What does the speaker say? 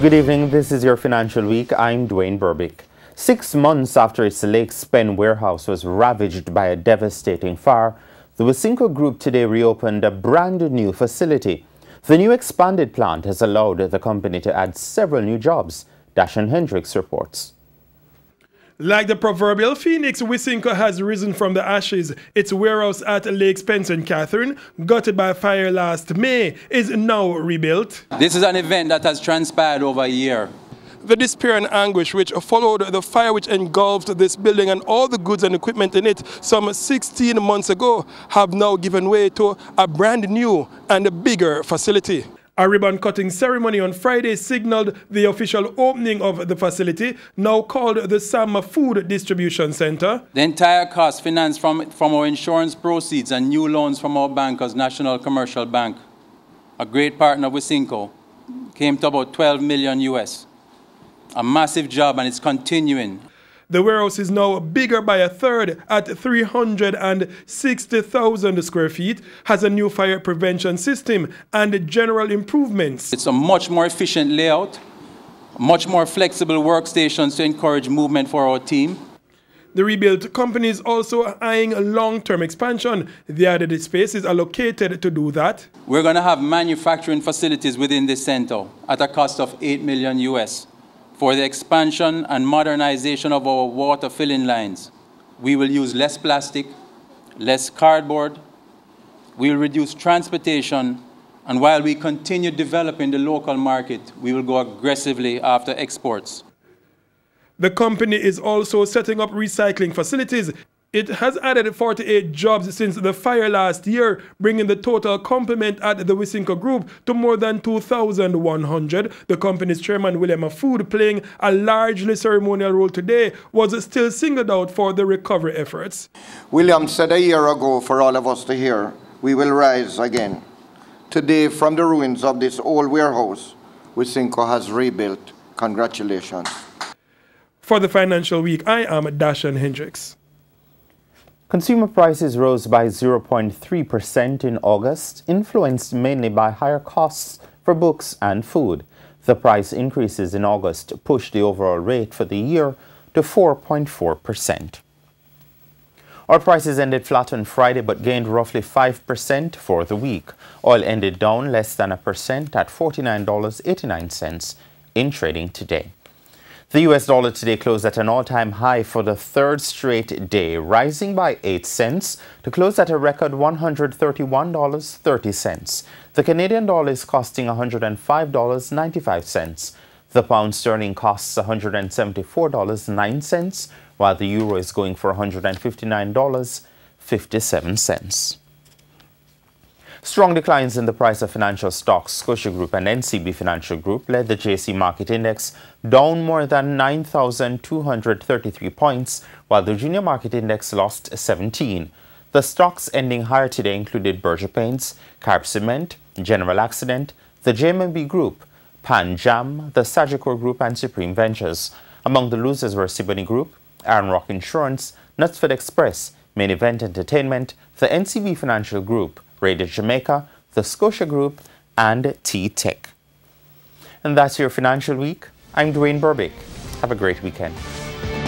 Good evening, this is your Financial Week. I'm Dwayne Burbick. 6 months after its Lake Spen warehouse was ravaged by a devastating fire, the Wisynco Group today reopened a brand new facility. The new expanded plant has allowed the company to add several new jobs. Dashan Hendricks reports. Like the proverbial phoenix, Wisynco has risen from the ashes. Its warehouse at Lake Spencer and Catherine, gutted by fire last May, is now rebuilt. This is an event that has transpired over a year. The despair and anguish which followed the fire which engulfed this building and all the goods and equipment in it some 16 months ago have now given way to a brand new and bigger facility. A ribbon-cutting ceremony on Friday signaled the official opening of the facility, now called the Sama Food Distribution Center. The entire cost financed from our insurance proceeds and new loans from our bankers, National Commercial Bank, a great partner of Wisynco, came to about 12 million US. A massive job, and it's continuing. The warehouse is now bigger by a third at 360,000 square feet, has a new fire prevention system and general improvements. It's a much more efficient layout, much more flexible workstations to encourage movement for our team. The rebuilt company is also eyeing a long-term expansion. The added space is allocated to do that. We're going to have manufacturing facilities within this center at a cost of 8 million US. For the expansion and modernization of our water filling lines, we will use less plastic, less cardboard, we will reduce transportation, and while we continue developing the local market, we will go aggressively after exports. The company is also setting up recycling facilities. It has added 48 jobs since the fire last year, bringing the total complement at the Wisynco Group to more than 2,100. The company's chairman, William Afood, playing a largely ceremonial role today, was still singled out for the recovery efforts. William said a year ago for all of us to hear, we will rise again. Today, from the ruins of this old warehouse, Wisynco has rebuilt. Congratulations. For the Financial Week, I am Dashan Hendricks. Consumer prices rose by 0.3% in August, influenced mainly by higher costs for books and food. The price increases in August pushed the overall rate for the year to 4.4%. Oil prices ended flat on Friday but gained roughly 5% for the week. Oil ended down less than 1% at $49.89 in trading today. The US dollar today closed at an all-time high for the third straight day, rising by 8 cents to close at a record $131.30. The Canadian dollar is costing $105.95. The pound sterling costs $174.09, while the euro is going for $159.57. Strong declines in the price of financial stocks, Scotia Group and NCB Financial Group led the JC Market Index down more than 9,233 points, while the Junior Market Index lost 17. The stocks ending higher today included Berger Paints, Carb Cement, General Accident, the JMB Group, Pan Jam, the Sagicor Group and Supreme Ventures. Among the losers were Siboney Group, Iron Rock Insurance, Knutsford Express, Main Event Entertainment, the NCB Financial Group, Radiant Jamaica, the Scotia Group, and T-Tech. And that's your Financial Week. I'm Dwayne Burbick. Have a great weekend.